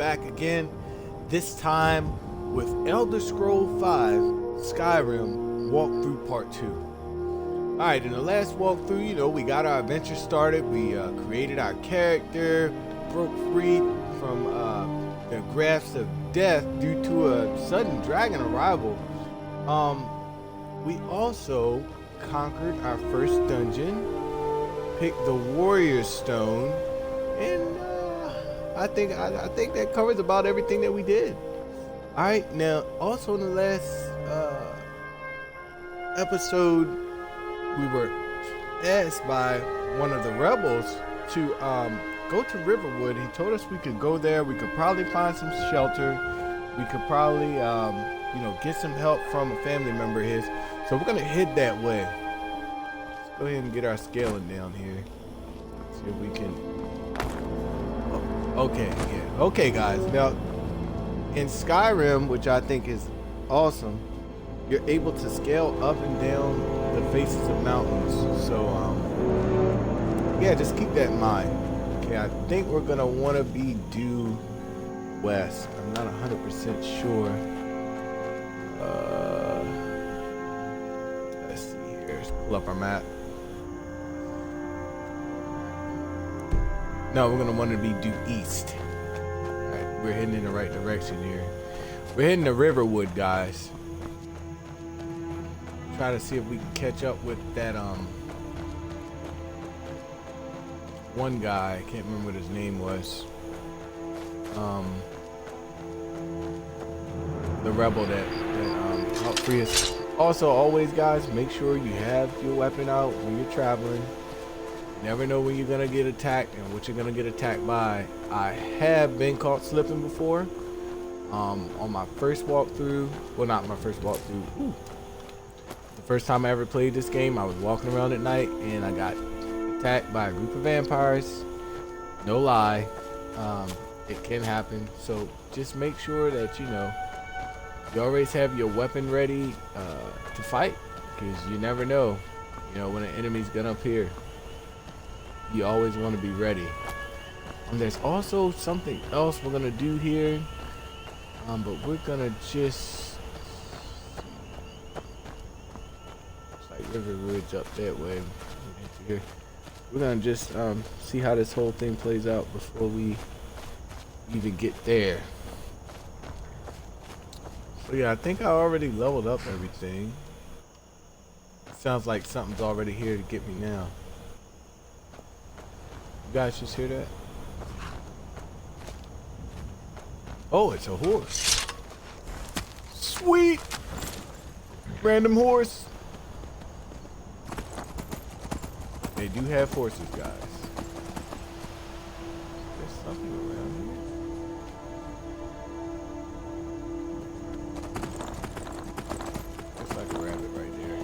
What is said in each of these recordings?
back again, this time with Elder Scrolls V Skyrim walkthrough part 2. Alright, in the last walkthrough, you know, we got our adventure started. We created our character, broke free from the grasp of death due to a sudden dragon arrival. We also conquered our first dungeon, picked the warrior's stone, and I think that covers about everything that we did. All right, now also in the last episode, we were asked by one of the rebels to go to Riverwood. He told us we could go there. We could probably find some shelter. We could probably, you know, get some help from a family member of his. So we're gonna head that way. Let's go ahead and get our scaling down here. See if we can. Oh, okay, yeah. Okay, guys. Now, in Skyrim, which I think is awesome, you're able to scale up and down the faces of mountains. So, yeah, just keep that in mind. Okay, I think we're gonna want to be due west. I'm not 100% sure. Let's see here. Let's pull up our map. No, we're gonna want to be due east. All right, we're heading in the right direction here. We're heading to Riverwood, guys. Try to see if we can catch up with that one guy. I can't remember what his name was. The rebel that helped free us. Also, always, guys, make sure you have your weapon out when you're traveling. You never know when you're gonna get attacked and what you're gonna get attacked by. I have been caught slipping before. On my first walkthrough, well, not my first walkthrough. Ooh. The first time I ever played this game, I was walking around at night and I got attacked by a group of vampires. No lie, it can happen. So just make sure that you know you always have your weapon ready to fight, because you never know, you know, when an enemy's gonna appear. You always want to be ready. And there's also something else we're gonna do here, but we're gonna just Riverwood's up that way. Here. We're gonna just see how this whole thing plays out before we even get there. So yeah, I think I already leveled up everything. Sounds like something's already here to get me now. You guys just hear that? Oh, it's a horse. Sweet! Random horse. They do have horses, guys. There's something around here. Looks like a rabbit right there.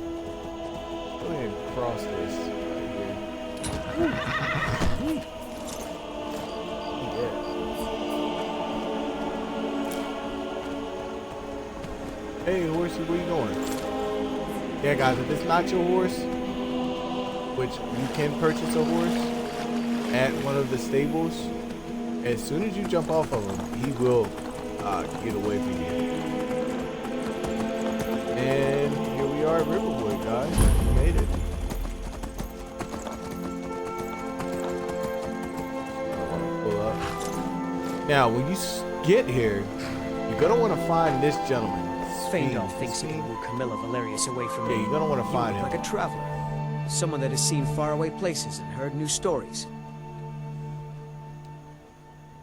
Go ahead and cross this right here. Yeah. Hey, horsey, where you going? Yeah, guys, if it's not your horse, which you can purchase a horse at one of the stables, as soon as you jump off of him, he will get away from you. And here we are at Riverwood, guys. We made it. I want to pull up. Now, when you get here, you're gonna want to find this gentleman. Faendal thinks he can woo Camilla Valerius away from me. Yeah, you're gonna want to find him. Like a traveler. Someone that has seen faraway places and heard new stories.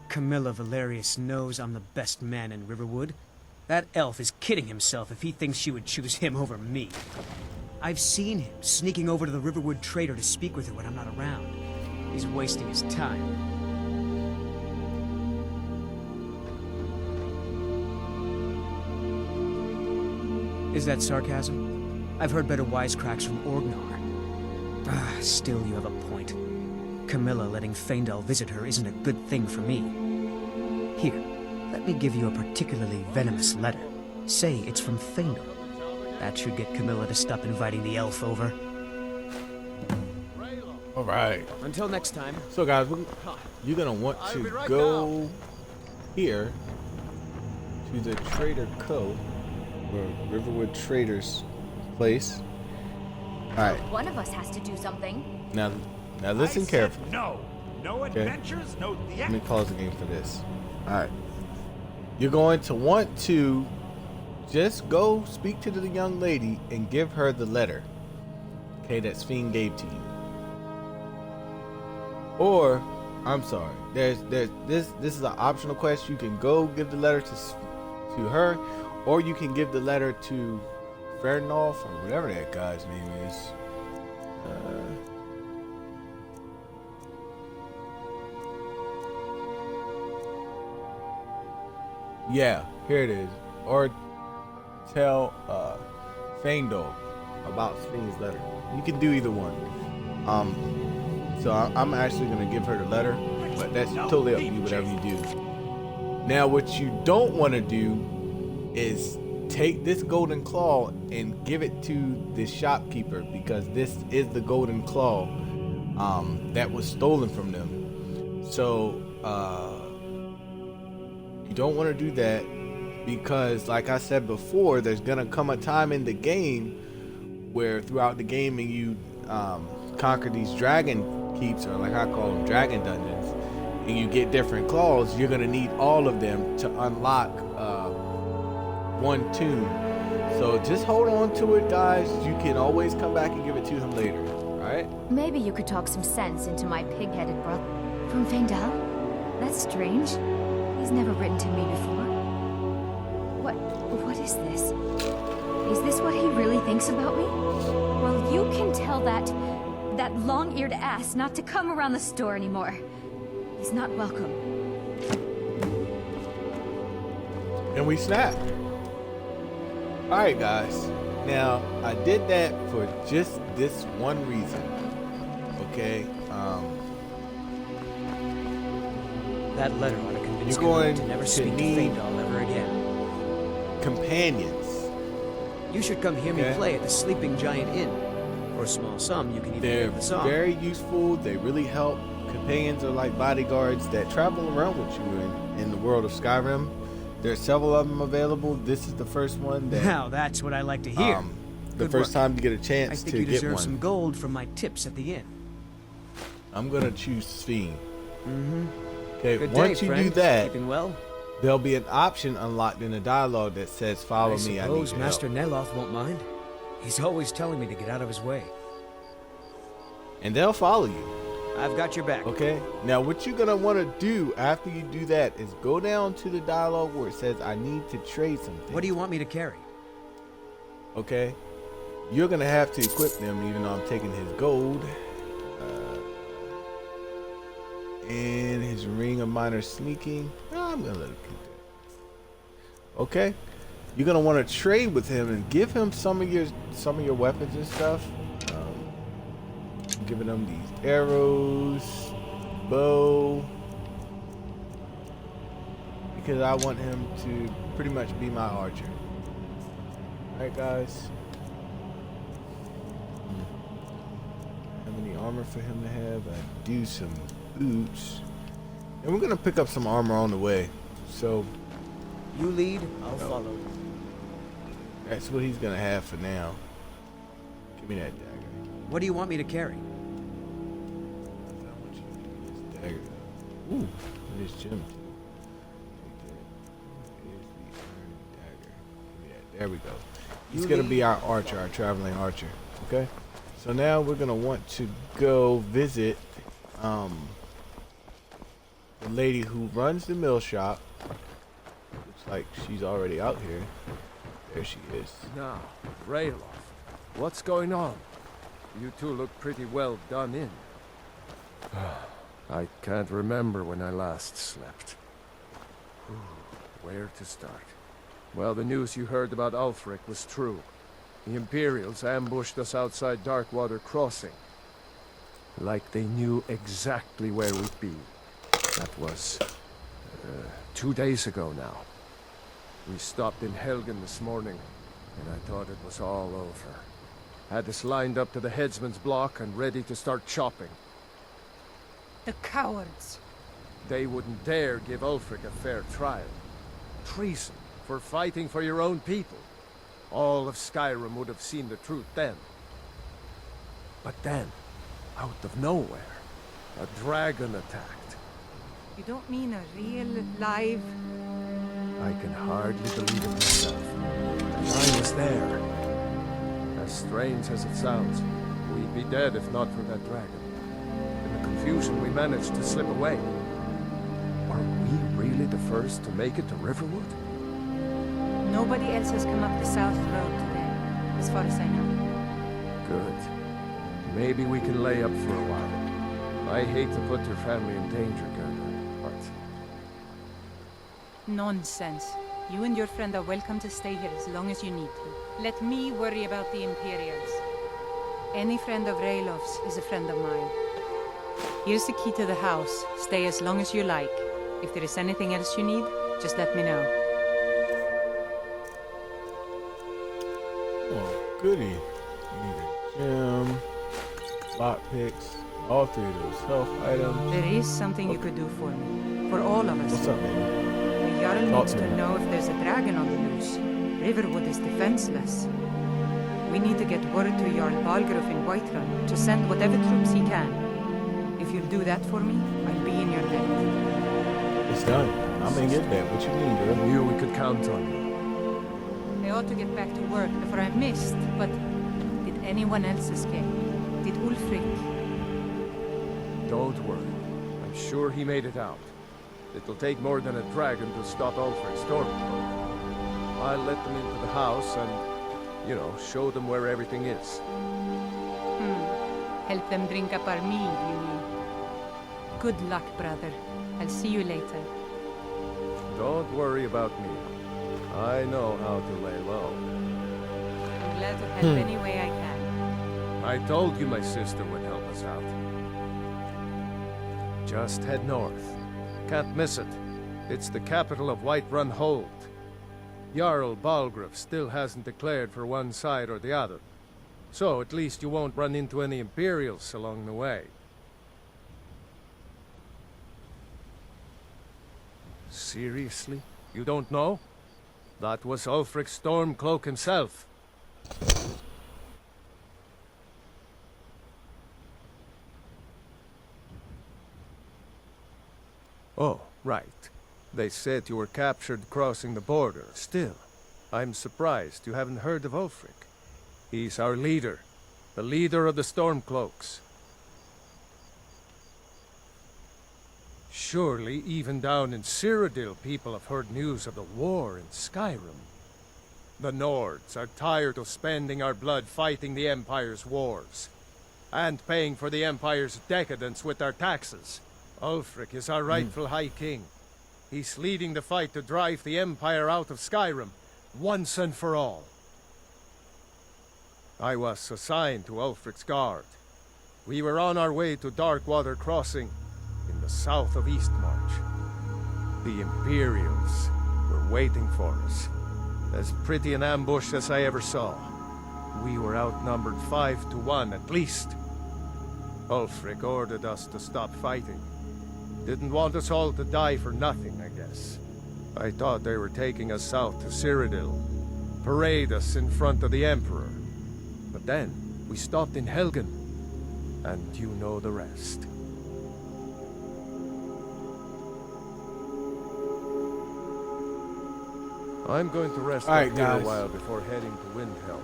Camilla Valerius knows I'm the best man in Riverwood. That elf is kidding himself if he thinks she would choose him over me. I've seen him sneaking over to the Riverwood trader to speak with her when I'm not around. He's wasting his time. Is that sarcasm? I've heard better wisecracks from Orgnar. Still, you have a point. Camilla letting Faendal visit her isn't a good thing for me. Here, let me give you a particularly venomous letter. Say it's from Faendal. That should get Camilla to stop inviting the elf over. All right. Until next time. So guys, you're gonna want to go here to the Trader Co. or Riverwood Traders place. Alright. One of us has to do something. Now listen carefully. No. No adventures, no Let me pause the game for this. Alright. You're going to want to just go speak to the young lady and give her the letter. Okay, that Fiend gave to you. Or, I'm sorry, this is an optional quest. You can go give the letter to her, or you can give the letter to Ferdinand or whatever that guy's name is. Yeah, here it is. Or tell Faendal about Fiend's letter. You can do either one. So I'm actually gonna give her the letter, but that's totally up to you, whatever you do. Now, what you don't want to do is take this golden claw and give it to the shopkeeper, because this is the golden claw that was stolen from them. So you don't want to do that, because like I said before, there's gonna come a time in the game where throughout the game and you conquer these dragon keeps, or like I call them, dragon dungeons, and you get different claws. You're gonna need all of them to unlock one tune. So just hold on to it, guys. You can always come back and give it to him later. Right? Maybe you could talk some sense into my pig-headed brother. From Faendal? That's strange. He's never written to me before. What is this? Is this what he really thinks about me? Well, you can tell that long-eared ass not to come around the store anymore. He's not welcome. And we snap. Alright, guys. Now, I did that for just this one reason. Okay? That letter ought to convince You're going to never to speak to need Faendal ever again. companions. You should come hear me Okay. play at the Sleeping Giant Inn. For a small sum, you can even They're hear the song. very useful. They really help. Companions are like bodyguards that travel around with you in the world of Skyrim. There are several of them available. This is the first one that Now that's what I like to hear. the Good first work. time you get a I chance think to you get deserve one. some gold from my tips at the inn. I'm gonna choose Fiend. Mm-hmm. Okay, Good once day, you friend. do that, Keeping well? there'll be an option unlocked in the dialogue that says "Follow I me." I need suppose your Master help. Neloth won't mind. He's always telling me to get out of his way. And they'll follow you. I've got your back. Okay. Now, what you're gonna want to do after you do that is go down to the dialogue where it says "I need to trade something." What do you want me to carry? Okay. You're gonna have to equip them, even though I'm taking his gold. And his ring of minor sneaking. I'm gonna let him keep that. Okay. You're gonna want to trade with him and give him some of your weapons and stuff. Giving him these arrows, bow, because I want him to pretty much be my archer. Alright, guys. How many armor for him to have? I do some boots, and we're gonna pick up some armor on the way. So You lead, I'll follow. that's what he's gonna have for now. Give me that dagger. What do you want me to carry? I want you to use this dagger. Ooh, there's gem too. Take that. Here's the iron dagger. Give me that. There we go. He's gonna be our archer, our traveling archer. Okay. So now we're gonna want to go visit the lady who runs the mill shop. Looks like she's already out here. There she is. Now, Rayloff, what's going on? You two look pretty well done in. I can't remember when I last slept. Where to start? Well, the news you heard about Ulfric was true. The Imperials ambushed us outside Darkwater Crossing. Like they knew exactly where we'd be. That was 2 days ago now. We stopped in Helgen this morning, and I thought it was all over. Had us lined up to the headsman's block and ready to start chopping. The cowards. They wouldn't dare give Ulfric a fair trial. Treason for fighting for your own people. All of Skyrim would have seen the truth then. But then, out of nowhere, a dragon attacked. You don't mean a real, live... I can hardly believe it myself. And I was there. As strange as it sounds, we'd be dead if not for that dragon. In the confusion, we managed to slip away. Were we really the first to make it to Riverwood? Nobody else has come up the South Road today, as far as I know. Good. Maybe we can lay up for a while. I hate to put your family in danger, Gerda, but... Nonsense. You and your friend are welcome to stay here as long as you need to. Let me worry about the Imperials. Any friend of Raylof's is a friend of mine. Here's the key to the house. Stay as long as you like. If there is anything else you need, just let me know. Oh, goody. You need a gem, lockpicks, all three of those health items. There is something you could do for me. For all of us. What's up, baby? The Jarl Talk needs to to me. know if there's a dragon on the loose. Riverwood is defenseless. We need to get word to Jarl Balgruuf in Whiterun to send whatever troops he can. If you'll do that for me, I'll be in your debt. It's done. I'm in your debt. What you mean, I girl? knew we could count on you. I ought to get back to work before I'm missed, but did anyone else escape? Did Ulfric? Don't worry. I'm sure he made it out. It'll take more than a dragon to stop Ulfric's stormcloak. I'll let them into the house and, you know, show them where everything is. Help them drink up our mead, you mean? Good luck, brother. I'll see you later. Don't worry about me. I know how to lay low. I'm glad to help any way I can. I told you my sister would help us out. Just head north. Can't miss it. It's the capital of Whiterun Hold. Jarl Balgruuf still hasn't declared for one side or the other. So at least you won't run into any Imperials along the way. Seriously? You don't know? That was Ulfric Stormcloak himself. Oh, right. They said you were captured crossing the border. Still, I'm surprised you haven't heard of Ulfric. He's our leader. The leader of the Stormcloaks. Surely, even down in Cyrodiil, people have heard news of the war in Skyrim. The Nords are tired of spending our blood fighting the Empire's wars, and paying for the Empire's decadence with our taxes. Ulfric is our rightful High King. He's leading the fight to drive the Empire out of Skyrim, once and for all. I was assigned to Ulfric's guard. We were on our way to Darkwater Crossing, in the south of Eastmarch. The Imperials were waiting for us. As pretty an ambush as I ever saw. We were outnumbered 5 to 1 at least. Ulfric ordered us to stop fighting. Didn't want us all to die for nothing, I guess. I thought they were taking us south to Cyrodiil, parade us in front of the Emperor. But then, we stopped in Helgen, and you know the rest. I'm going to rest All right, up here a guys. while before heading to Windhelm.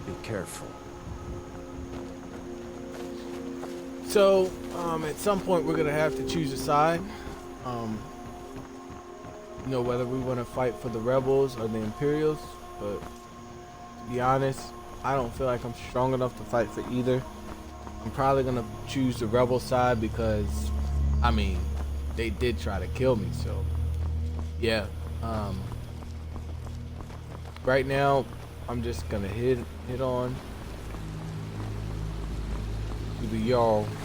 Be careful. So, at some point we're gonna have to choose a side. You know, whether we want to fight for the rebels or the Imperials. But to be honest, I don't feel like I'm strong enough to fight for either. I'm probably gonna choose the rebel side because, I mean, they did try to kill me. So, yeah. Right now, I'm just gonna hit on to the Jarl and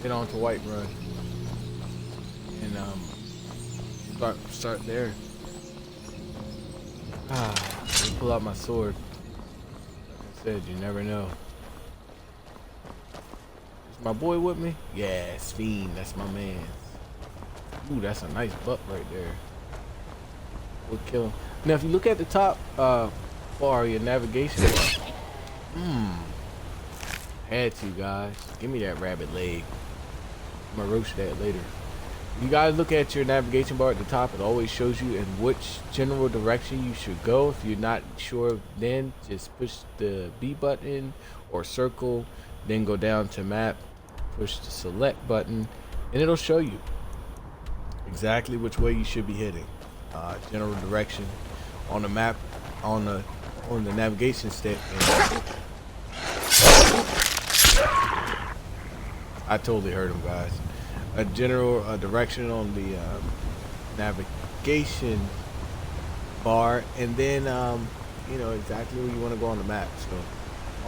hit on to Whiterun and start there. Let me pull out my sword. Like I said, you never know. My boy with me? Yeah, Fiend, that's my man. Ooh, that's a nice buck right there. We'll kill him. Now, if you look at the top bar, your navigation bar. Had to, guys. Give me that rabbit leg. I'm gonna roast that later. You guys look at your navigation bar at the top. It always shows you in which general direction you should go. If you're not sure, then just push the B button or circle, then go down to map, push the select button, and it'll show you exactly which way you should be heading. General direction on the map, on the navigation stick. I totally heard him, guys. A general direction on the navigation bar, and then you know exactly where you want to go on the map. So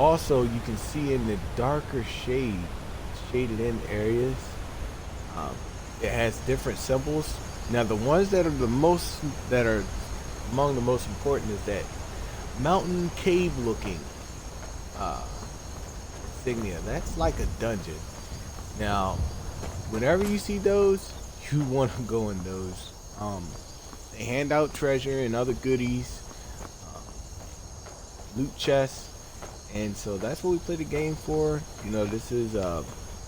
also you can see in the darker shaded in areas, it has different symbols. Now the ones that are among the most important is that mountain cave looking insignia. That's like a dungeon. Now whenever you see those, you want to go in those. They hand out treasure and other goodies, loot chests, and so that's what we play the game for. You know, this is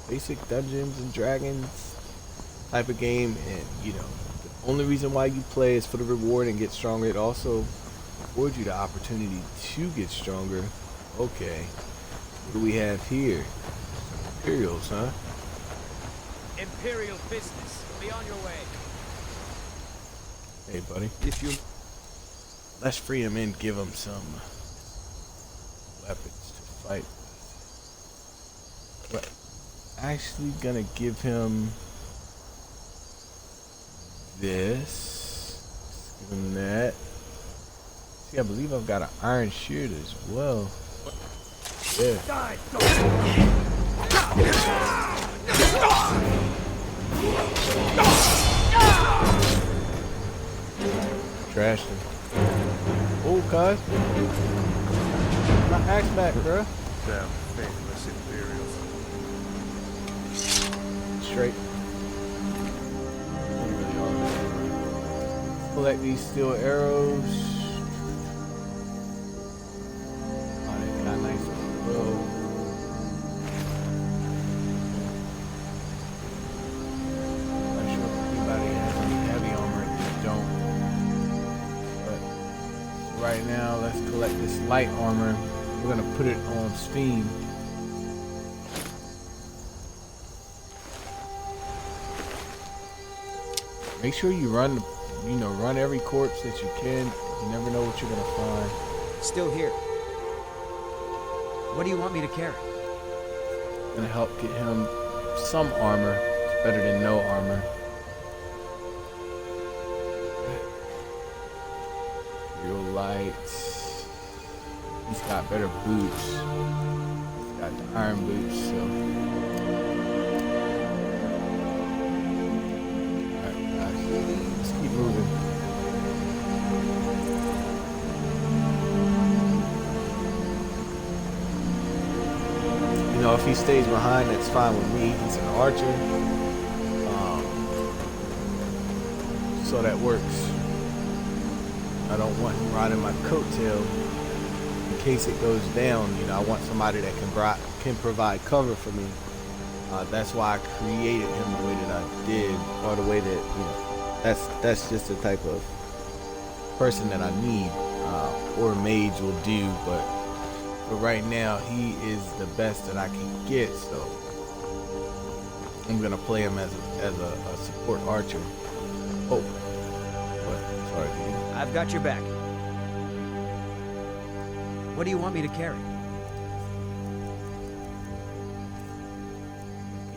basic Dungeons and Dragons type of game, and you know, the only reason why you play is for the reward and get stronger. It also affords you the opportunity to get stronger. Okay, what do we have here? Imperials, huh? Imperial business. Be on your way. Hey, buddy. If you... Let's free him and give him some weapons to fight. But actually gonna give him this. Let's give him that. See, I believe I've got an iron shield as well. Yeah. Trashed him. Oh, cuz. My axe back, bruh. Damn faithless Imperials. Straight. Collect these steel arrows. Oh, they got a nice bow. Right now, let's collect this light armor. We're gonna put it on Steam. Make sure you run every corpse that you can. You never know what you're gonna find. Still here. What do you want me to carry? Gonna help get him some armor. It's better than no armor. Real lights. He's got better boots. He's got the iron boots, so. Alright, guys. Let's keep moving. You know, if he stays behind, that's fine with me. He's an archer. So that works. I don't want him riding my coattail in case it goes down. You know, I want somebody that can provide cover for me. That's why I created him the way that I did, or the way that, you know, that's just the type of person that I need, or mage will do. But right now, he is the best that I can get. So I'm gonna play him as a support archer. Oh, what? Sorry, dude. I've got your back. What do you want me to carry?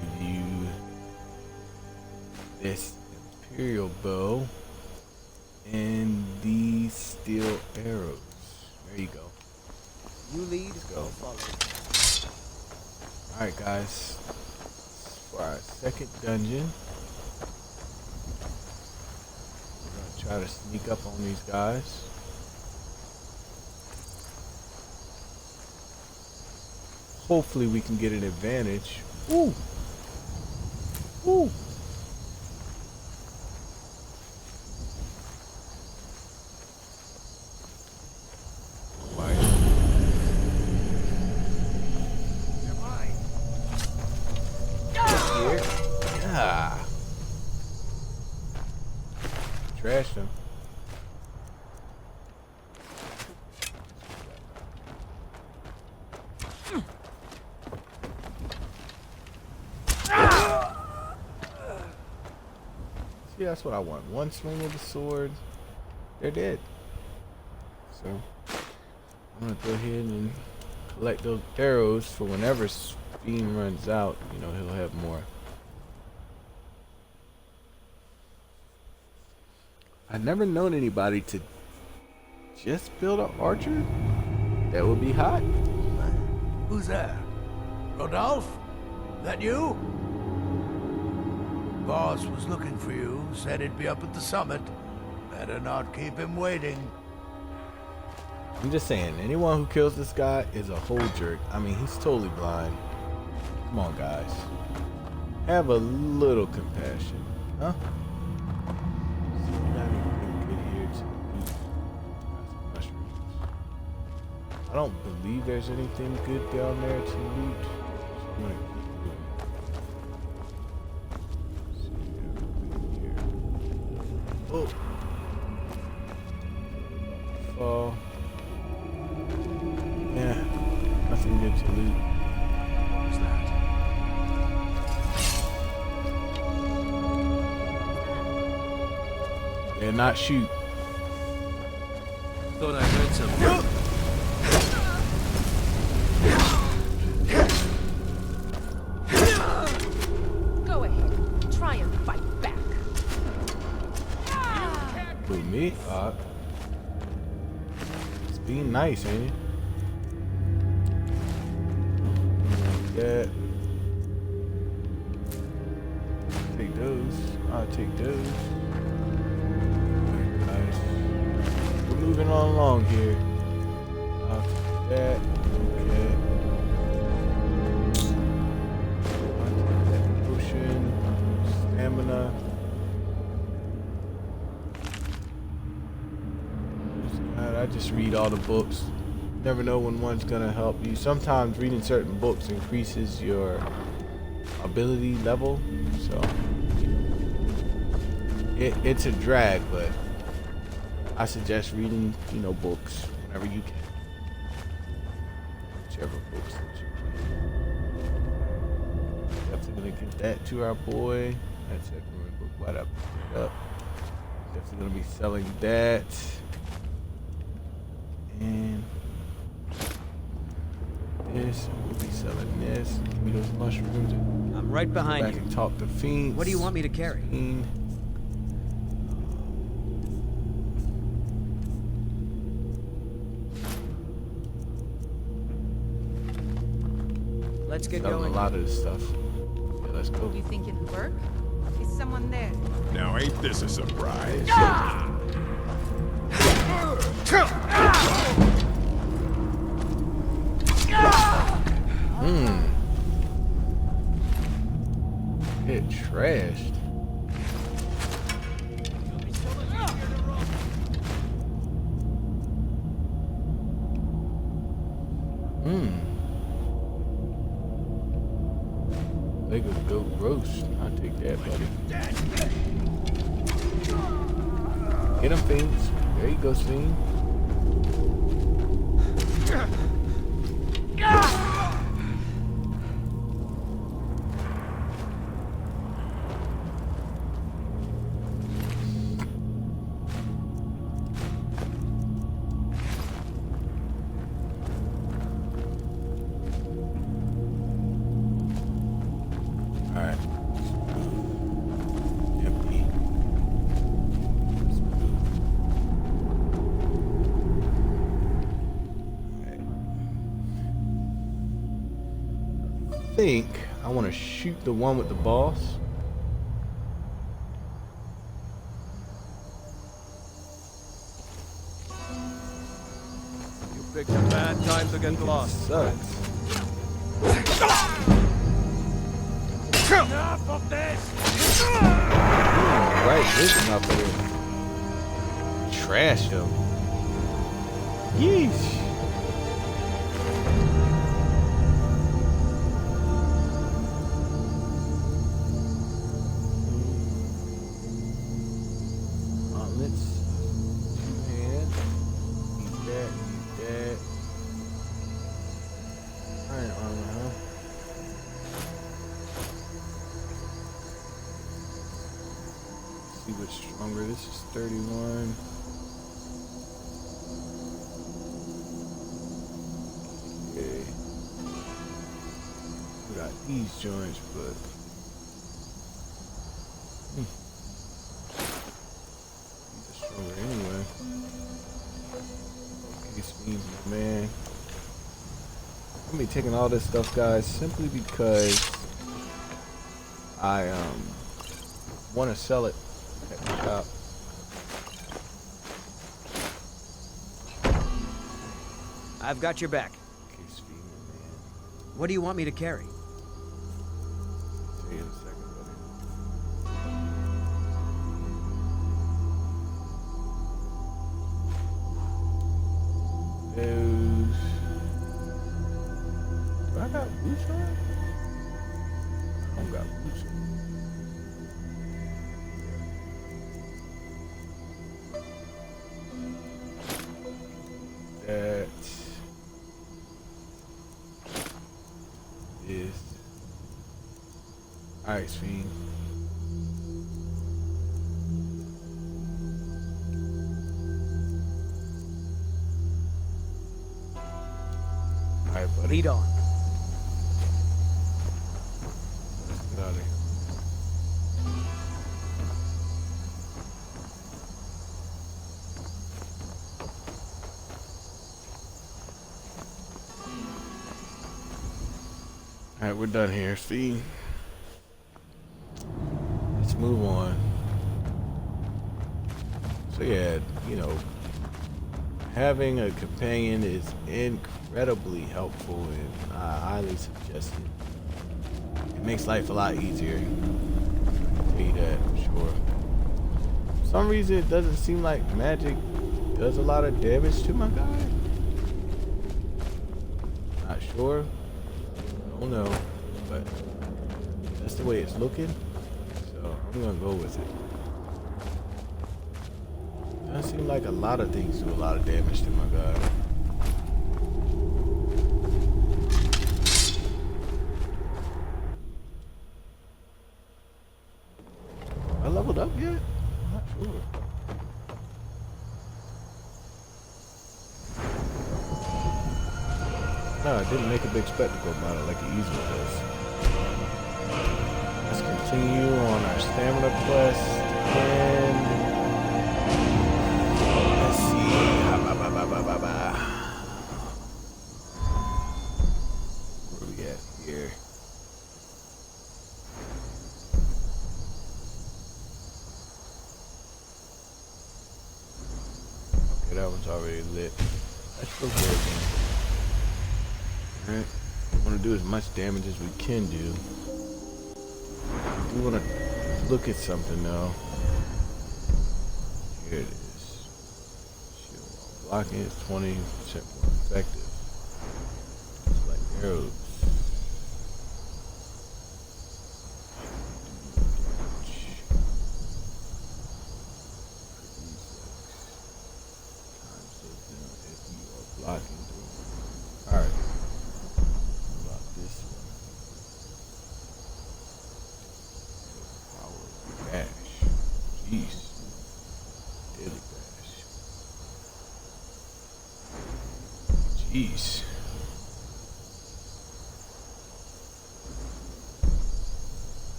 Give you this Imperial bow and these steel arrows. There you go. You lead, Let's go. I'll follow. Alright, guys. For our second dungeon. Try to sneak up on these guys. Hopefully we can get an advantage. Ooh. Ooh. Here. Yeah. Trashed him. See, that's what I want. One swing of the sword, they're dead. So I'm gonna go ahead and collect those arrows for whenever Fiend runs out. You know, he'll have more. I've never known anybody to just build an archer. That would be hot. Who's there? Rodolphe? That you? Boss was looking for you, said he'd be up at the summit. Better not keep him waiting. I'm just saying, anyone who kills this guy is a whole jerk. I mean, he's totally blind. Come on, guys. Have a little compassion. Huh? See, we got anything good here to loot. Got some mushrooms. I don't believe there's anything good down there to loot. So I'm gonna keep moving. Oh. Fall. Yeah. Nothing good to loot. What's that? Yeah, not shoot. Thought I heard something. Go ahead. Try and fight back. Who, me? It's being nice, ain't it? That. Take those. I'll take those. Alright, guys. We're moving on along here. I'll take that. Okay. I'll take that potion. Stamina. God, I just read all the books. Never know when one's gonna help you. Sometimes reading certain books increases your ability level, so it's a drag, but I suggest reading, you know, books whenever you can. Whichever books that you can. Definitely gonna give that to our boy. That's that ruined book. Why'd I pick it up? Definitely gonna be selling that. And this, we'll be selling this. Give me those mushrooms. I'm right behind Back you. and talk to Fiends. What do you want me to carry? Fiend. Let's get Selling going. a lot of this stuff. Yeah, let's go. You think it'll work? Is someone there? Now ain't this a surprise? Get trashed. Leg of goat roast. I'll take that, buddy. Get him, Fiends. There you go, Fiend. Alright. Empty. Let's move. Alright. I think I want to shoot the one with the boss. You picked a bad time to get lost. Sucks. Enough of this! Right, listen up here. Trash him. Yeesh. Let's and eat that, eat that. Iron armor, huh? See what's stronger. This is 31. Okay. We got these joints, but these are stronger anyway. Okay, speed, man. I'm gonna be taking all this stuff, guys, simply because I want to sell it at the shop. I've got your back. Okay, speed, man. What do you want me to carry? Tell you in a second, buddy. Those. Do I got boots on? I don't got boots on. That is Ice Fiend. Alright, buddy. Lead on. Let's get out of here. Alright, we're done here. See? Let's move on. So yeah, you know, having a companion is incredibly helpful and I highly suggest it. It makes life a lot easier. I'll tell you that, I'm sure. For some reason it doesn't seem like magic does a lot of damage to my guy. Not sure. Don't know, but that's the way it's looking, so I'm gonna go with it. Doesn't seem like a lot of things do a lot of damage to my guy. I leveled up yet? I'm not sure. No, I didn't make a big spectacle about it like it usually does. Let's continue on our stamina quest and let's see. Where are we at here? Okay, that one's already lit. Let's go there again. Alright, we want to do as much damage as we can do. We want to look at something though. Here it is. Shield while blocking is 20% more effective. It's like arrows. Blocking. Alright. Jeez. Daily bash. Jeez.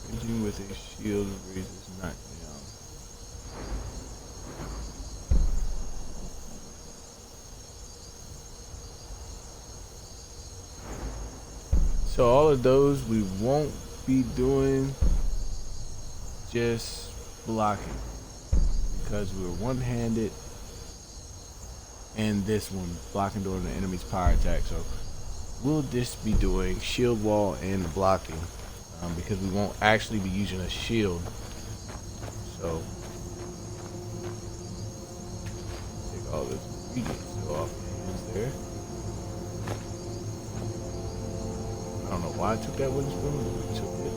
Ranging with a shield raises knockdown. So all of those we won't be doing, just blocking, because we're one-handed, and this one blocking during the enemy's power attack. So we'll just be doing shield wall and blocking, because we won't actually be using a shield. So take all this ingredients off the hands there. I don't know why I took that wooden spoon, but I took it.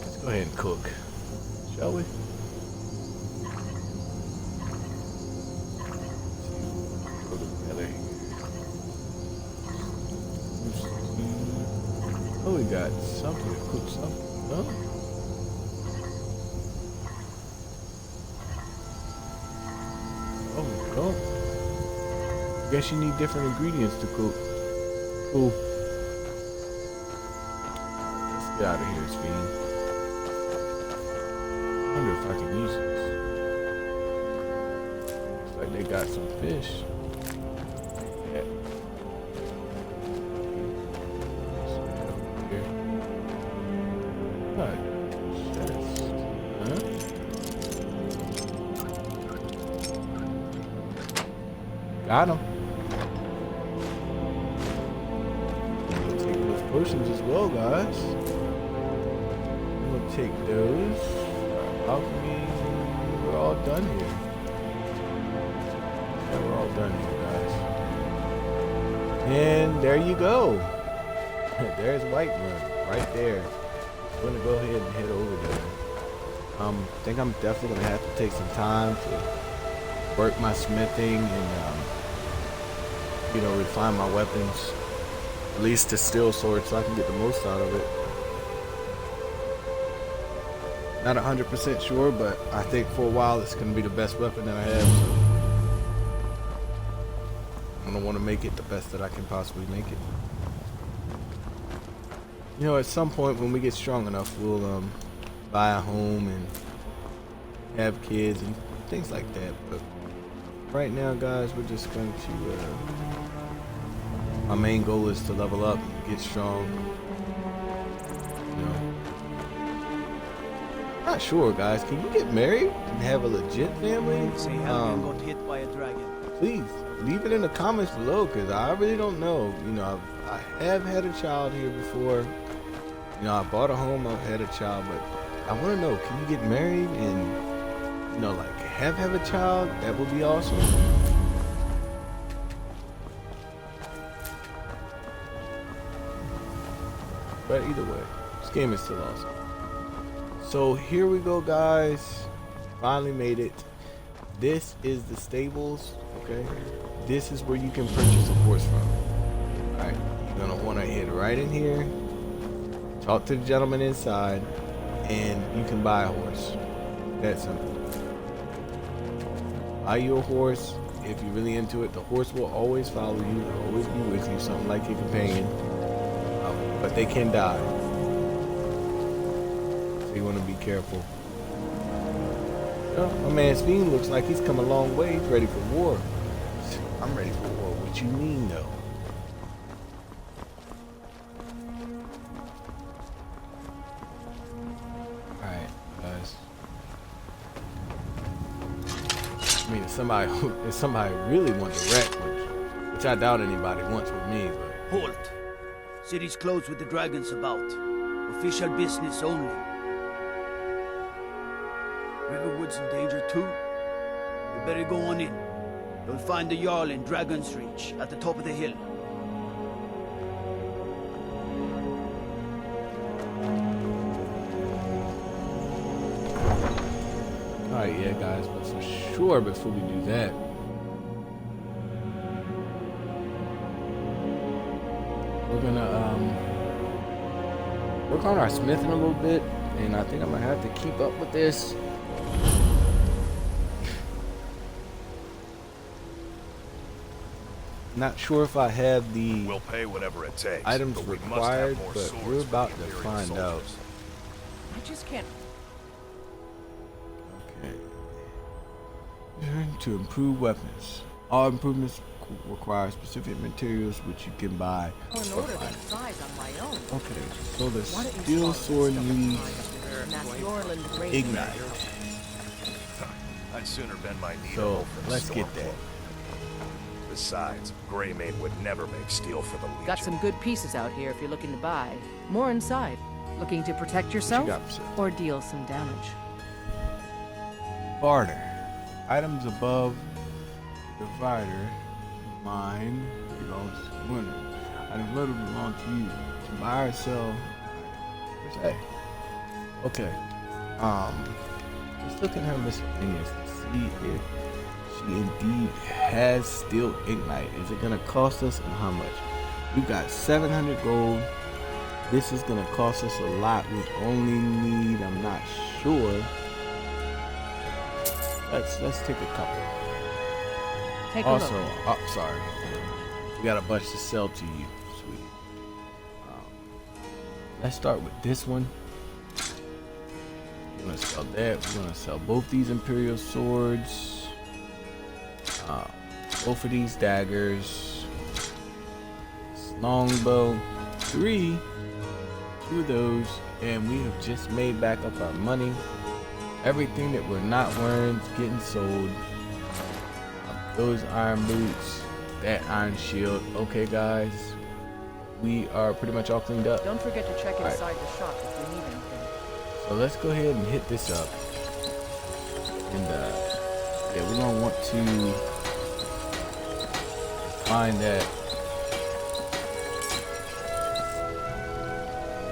Let's go ahead and cook, shall we? Throw the together here. Oh, we got something to cook something. No? Oh, we don't. Guess you need different ingredients to cook. Cool. Let's get out of here, Fiend. I wonder if I can use this. Looks like they got some fish. Yeah. Got him. Take those potions as well, guys. I'm gonna take those. Alchemy. We're all done here. Yeah, we're all done here, guys. And there you go. There's Whiterun right there. I'm gonna go ahead and head over there. I think I'm definitely gonna have to take some time to work my smithing and you know, refine my weapons, at least the steel sword, so I can get the most out of it. Not 100% sure, but I think for a while it's going to be the best weapon that I have. So I'm going to want to make it the best that I can possibly make it. You know, at some point when we get strong enough, we'll buy a home and have kids and things like that. But right now, guys, we're just going to my main goal is to level up, get strong. You know, not sure, guys. Can you get married and have a legit family? Say Helgen got hit by a dragon. Please leave it in the comments below, because I really don't know. You know, I have had a child here before. You know, I bought a home, I've had a child, but I want to know, can you get married and, you know, like have a child? That would be awesome. But either way, this game is still awesome. So here we go, guys. Finally made it. This is the stables, okay? This is where you can purchase a horse from. Alright, you're gonna wanna head right in here, talk to the gentleman inside, and you can buy a horse. That simple. Buy you a horse. If you're really into it, the horse will always follow you, will always be with you, something like your companion. But they can die. So you want to be careful. Oh, my man Fiend looks like he's come a long way. He's ready for war. I'm ready for war. What you mean, though? Alright, guys. I mean, if somebody really wants to wreck, which I doubt anybody wants with me, but... Halt! City's closed with the dragons about. Official business only. Riverwood's in danger too. You better go on in. You'll find the Jarl in Dragon's Reach at the top of the hill. Alright, yeah, guys, but for sure, before we do that, we're gonna work on our smithing a little bit, and I think I'm gonna have to keep up with this. Not sure if I have the We'll pay whatever it takes, items but we must required, have more but swords we're for about the to Imperial find out. soldiers. I just can't. Okay. Learn to improve weapons. All improvements require specific materials which you can buy. Oh, in or order find. that size on my own. Okay, so the Why don't you steel swallow sword this stuff needs and ask Yorland Great ignite. I'd sooner bend my knee to So hope for a let's storm get that. cloak. Besides, Greymane would never make steel for the Legion. Got some good pieces out here if you're looking to buy. More inside. Looking to protect yourself got for sale? or deal some damage. Barter. Items above divider. Mine belongs to the winner. Items little belong to you. To buy or sell. Where's A? Okay. Let's look at her miscellaneous to see if she indeed has steel ignite. Is it gonna cost us and how much? We got 700 gold. This is gonna cost us a lot. We only need, I'm not sure. Let's take a couple. Take a Also, look. oh, sorry. We got a bunch to sell to you. Sweet. Let's start with this one. We're gonna sell that. We're gonna sell both these Imperial swords. Both of these daggers. This longbow. 2 of those, and we have just made back up our money. Everything that we're not wearing is getting sold. Those iron boots, that iron shield. Okay, guys, we are pretty much all cleaned up. Don't forget to check All right. inside the shop if you need anything. So let's go ahead and hit this up. And yeah, we're gonna want to find that.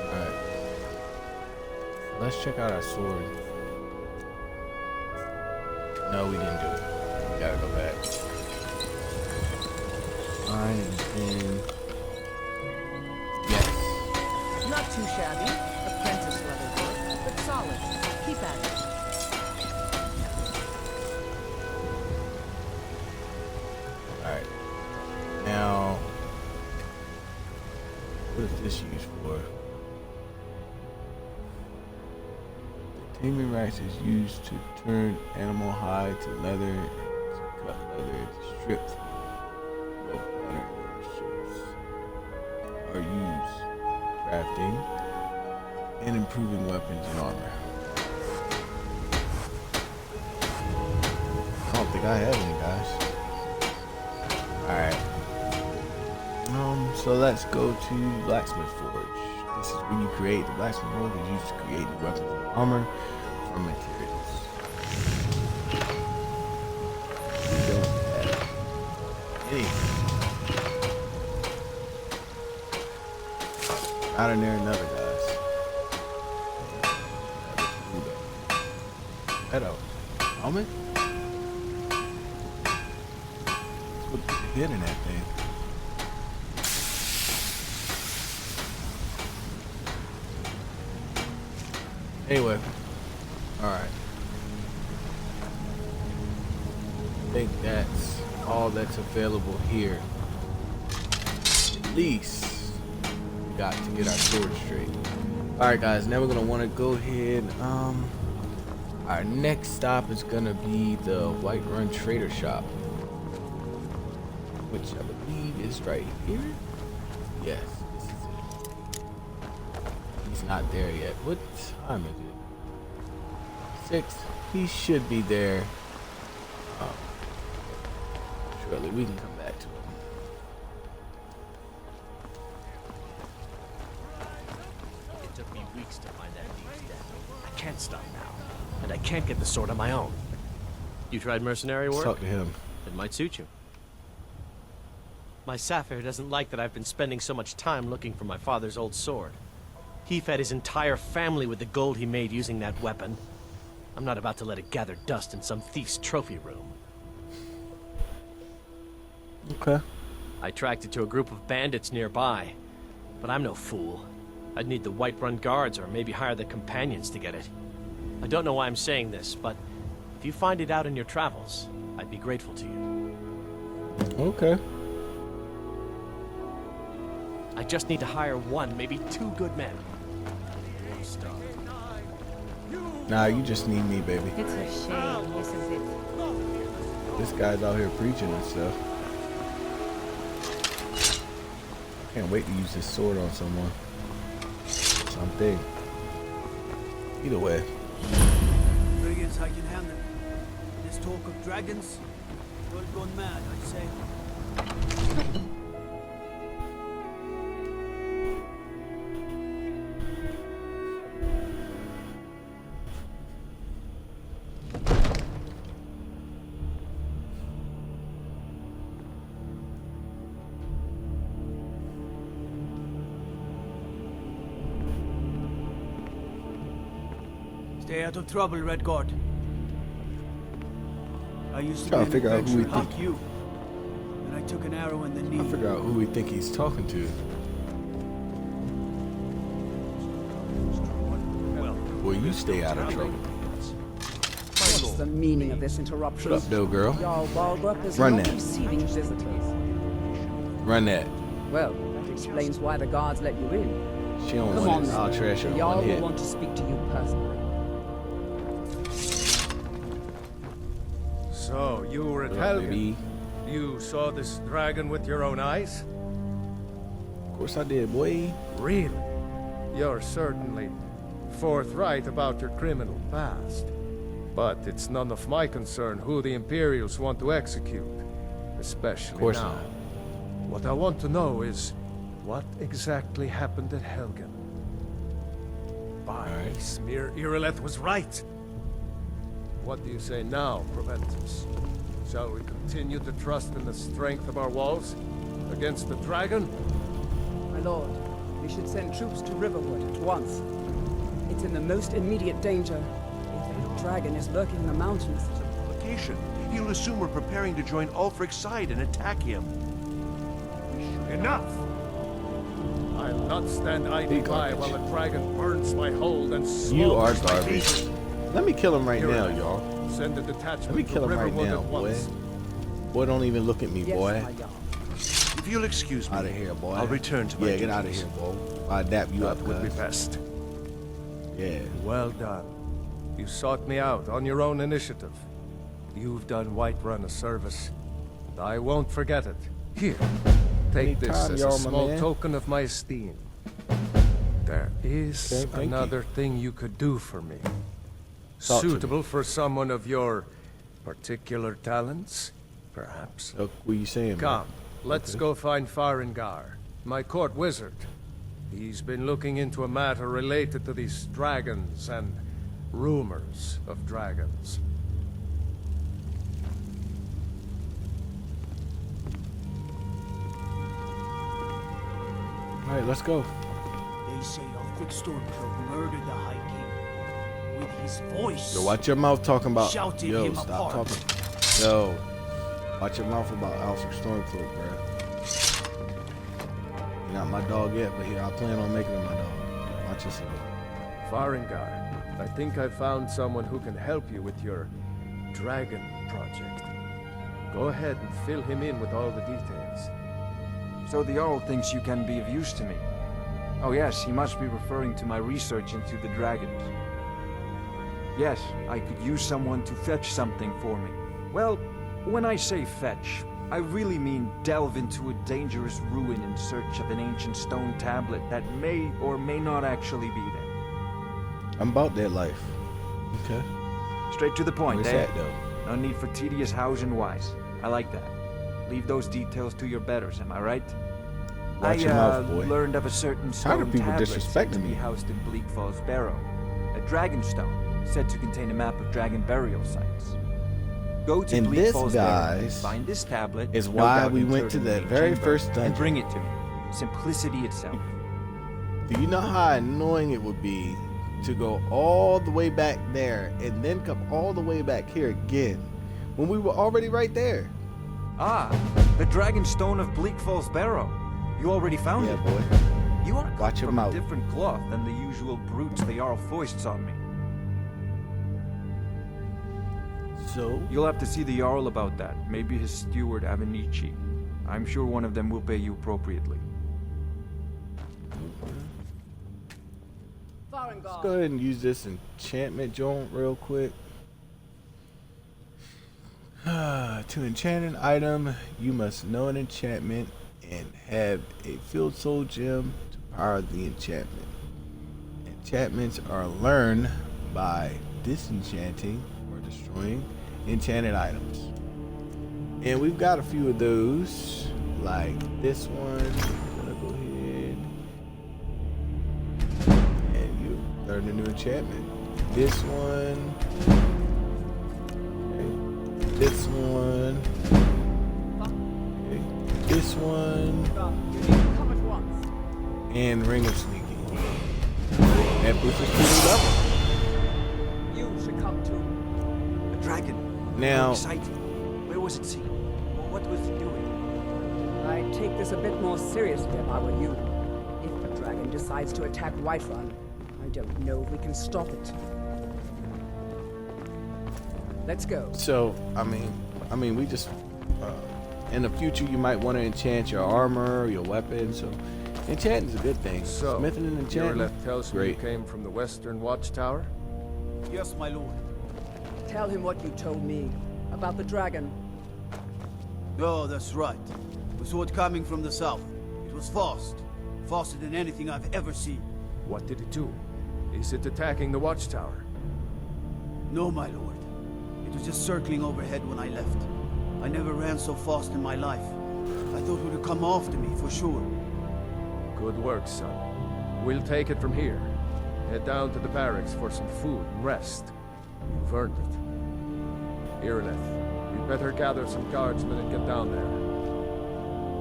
Alright. Let's check out our sword. No, we didn't do it. We gotta go back. Fine, and then yes. Not too shabby. Apprentice level work, but solid. Keep at it. Alright. Now, what is this used for? The taming rice is used to turn animal hide to leather, and to cut leather into strips. Both leather strips are used crafting and improving weapons and armor. I don't think I have any, guys. Alright. So let's go to Blacksmith Forge. This is where you create the Blacksmith Forge is used to create the weapons and armor from materials. We don't have anything. Out in there another, guys. Hello. Helmet? Let's put the hit in that thing. Anyway, alright. I think that's all that's available here. At least we got to get our sword straight. Alright guys, now we're gonna wanna go ahead. Our next stop is gonna be the White Run Trader Shop. Which I believe is right here. Yes, this is it. He's not there yet. What time is it? 6. He should be there. Surely we can come back to him. It took me weeks to find that thieves' den. I can't stop now, and I can't get the sword on my own. You tried mercenary Let's work? talk to him. It might suit you. My Sapphire doesn't like that I've been spending so much time looking for my father's old sword. He fed his entire family with the gold he made using that weapon. I'm not about to let it gather dust in some thief's trophy room. Okay. I tracked it to a group of bandits nearby, but I'm no fool. I'd need the White Run guards or maybe hire the companions to get it. I don't know why I'm saying this, but if you find it out in your travels, I'd be grateful to you. Okay. I just need to hire one, maybe 2 good men. One star. Nah, you just need me, baby. It's a shame, isn't it? This guy's out here preaching and stuff. I can't wait to use this sword on someone. Something. Either way. Brigands, I can handle it. This talk of dragons, you're gone mad, I'd say. Stay out of trouble, Redguard. I used to Trying be to an figure out who we adventurer like think. you. And I took an arrow in the knee. I figure out who we think he's talking to. Well, you stay out of trouble. What's the meaning of this interruption? What up, though, girl? Jarl Balgrup is Run not that. receiving visitors. Run that. Well, that explains why the guards let you in. She don't Come want on, it. I'll then. trash her The in Jarl one will hit. want to speak to you personally. So, you were at What up, Helgen. baby? You saw this dragon with your own eyes? Of course I did, boy. Really? You're certainly forthright about your criminal past. But it's none of my concern who the Imperials want to execute. Especially Of course now. not. What I want to know is, what exactly happened at Helgen? By Alright. Smear Irileth was right. What do you say now, Proventus? Shall we continue to trust in the strength of our walls against the dragon? My lord, we should send troops to Riverwood at once. It's in the most immediate danger. If the dragon is lurking in the mountains. Provocation. He'll assume we're preparing to join Ulfric's side and attack him. Enough! I'll not stand idly Be by garbage. while a dragon burns my hold and You are slaughters my garbage. people. Let me kill him right Here now, I am. y'all. Send a detachment Let me kill to him right Riverwood now, at boy. once. Boy, don't even look at me, Yes, boy. my Jarl. If you'll excuse me, Out of here, boy. I'll return to my Yeah, get out of duties. here, boy. I'll dap you That up, would be cuz. best. Yeah. Well done. You sought me out on your own initiative. You've done Whiterun a service. And I won't forget it. Here, take this Anytime, as y'all, a my small man. token of my esteem. There is Okay, thank you. another thing you could do for me. Talk to me. Suitable for someone of your particular talents, perhaps. Look, what you saying, man? Come, let's Okay. go find Farengar, my court wizard. He's been looking into a matter related to these dragons and rumors of dragons. All right, let's go. They say Ulfric Stormcloak murdered the High King. With his voice. Yo, watch your mouth talking about. Shouted Yo, him stop apart. talking. Yo, watch your mouth about Alfred Stormcloak, bro. You're not my dog yet, but here I plan on making him my dog. Watch yourself. Farengar, I think I found someone who can help you with your dragon project. Go ahead and fill him in with all the details. So the Jarl thinks you can be of use to me. Oh yes, he must be referring to my research into the dragons. Yes, I could use someone to fetch something for me. Well, when I say fetch, I really mean delve into a dangerous ruin in search of an ancient stone tablet that may or may not actually be there. I'm about that life. Okay. Straight to the point, Where's eh? that, though? No need for tedious hows and whys. I like that. Leave those details to your betters, am I right? Watch your mouth, boy. Learned of a certain Tired stone of people tablet said to disrespecting be me. housed in Bleak Falls Barrow. A dragon stone, said to contain a map of dragon burial sites. Go to And Bleak this, Falls Barrow, guys, find this tablet, is no why doubt we went interred to in the that main very chamber, first and dungeon. bring it to me. Simplicity itself. Do you know how annoying it would be to go all the way back there and then come all the way back here again when we were already right there? Ah, the dragon stone of Bleak Falls Barrow. You already found Yeah, it. boy. You are cut Watch your from a mouth. different cloth than the usual brutes the Jarl foists on me. So, You'll have to see the Jarl about that. Maybe his steward Avenici. I'm sure one of them will pay you appropriately. let's go ahead and use this enchantment joint real quick. To enchant an item, you must know an enchantment and have a field soul gem to power the enchantment. Enchantments are learned by disenchanting or destroying enchanted items. And we've got a few of those. like this one. I'm gonna go ahead and you learn a new enchantment. This one. Okay. This one. Okay. This one. Come at once. And Ring of Sneaking. That boosts us to the level. You should come too. A dragon. Now, How exciting. Where was it seen? What was it doing? I'd take this a bit more seriously if I were you. If the dragon decides to attack Whiterun, I don't know if we can stop it. Let's go. so I mean, we just in the future you might want to enchant your armor, your weapon. So enchanting is a good thing. So, Smithing and enchanting. Irileth tells me you Great. came from the Western Watchtower? Yes, my lord. Tell him what you told me about the dragon. Oh, that's right. We saw it coming from the south. It was fast. Faster than anything I've ever seen. What did it do? Is it attacking the Watchtower? No, my lord. It was just circling overhead when I left. I never ran so fast in my life. I thought it would come after me, for sure. Good work, son. We'll take it from here. Head down to the barracks for some food and rest. You've earned it. Irileth, you'd better gather some guardsmen and get down there.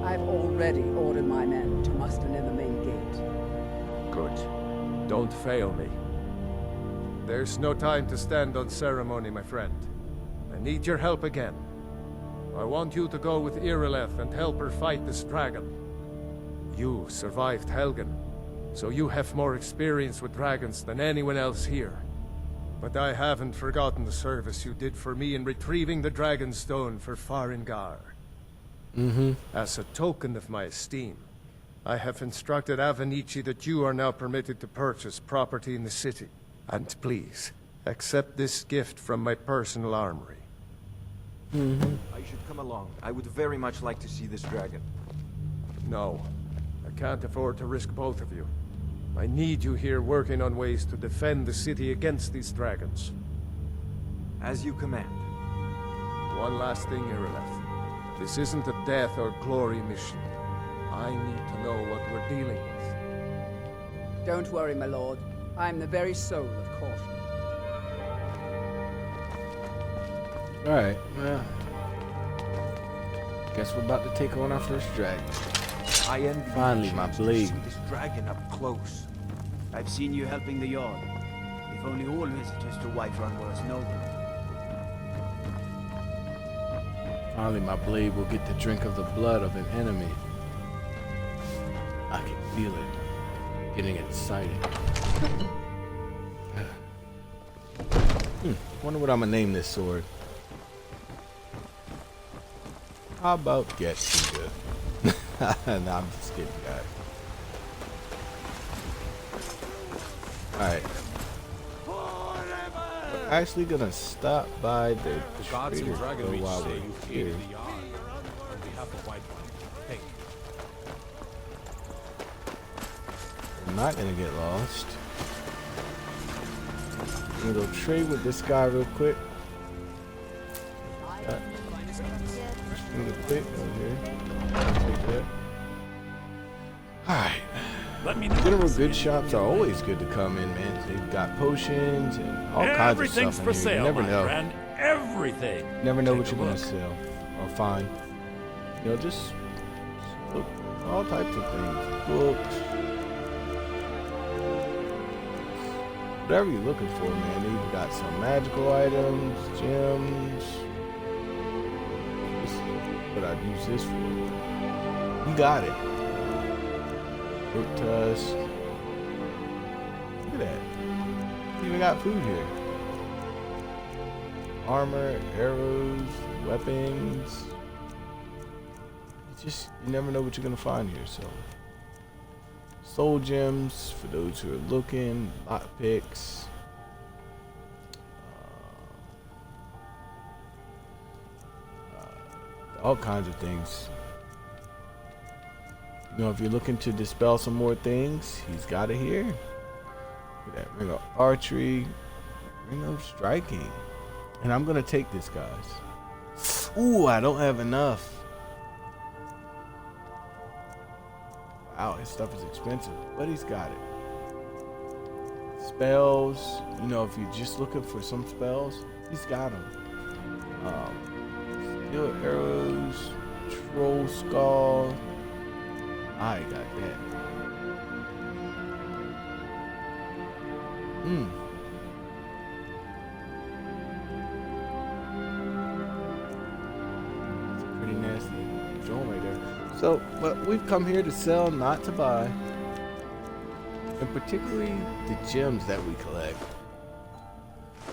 I've already ordered my men to muster near the main gate. Good. Don't fail me. There's no time to stand on ceremony, my friend. I need your help again. I want you to go with Irileth and help her fight this dragon. You survived Helgen, so you have more experience with dragons than anyone else here. But I haven't forgotten the service you did for me in retrieving the Dragonstone for Farengar. As a token of my esteem, I have instructed Avenici that you are now permitted to purchase property in the city. And please, accept this gift from my personal armory. I should come along. I would very much like to see this dragon. No, I can't afford to risk both of you. I need you here working on ways to defend the city against these dragons. As you command. One last thing, Irileth. This isn't a death or glory mission. I need to know what we're dealing with. Don't worry, my lord. I'm the very soul of caution. Alright, well. Guess we're about to take on our first dragon. I envy you Finally, the my chance to blade. see this dragon up close. I've seen you helping the Jarl. If only all visitors to Whiterun were as noble. Finally, my blade will get to drink of the blood of an enemy. I can feel it. Getting excited. Wonder what I'm gonna name this sword. How about Getsuga? Nah, I'm just kidding, guys. Alright. We're actually gonna stop by the Gods trader and Dragon Reach while say we're you've here. aided the Jarl on behalf of Whiterun. Thank you. I'm not gonna get lost. I'm gonna go trade with this guy real quick. Just gonna click over here. I'll take that. Alright. Let me know. General good shops are always good to come in, man. They've got potions and all kinds of Everything's stuff for in here. sale, You never my know. friend. Everything. Never know Take what a you're gonna look. sell or find. You know, just look, all types of things. Books. Whatever you're looking for, man. They even got some magical items, gems. This is what I'd use this for. You got it. Brook tusk. Look at that. You even got food here. Armor, arrows, weapons. You never know what you're gonna find here. So, soul gems for those who are looking, lock picks, all kinds of things. You know, if you're looking to dispel some more things, he's got it here. Look at that ring of archery, ring of striking. And I'm gonna take this, guys. Ooh, I don't have enough. Wow, his stuff is expensive, but he's got it. Spells, you know, if you're just looking for some spells, he's got them. Steel arrows, troll skull. I got that. It's a pretty nasty joint right there. So, but we've come here to sell, not to buy. And particularly the gems that we collect.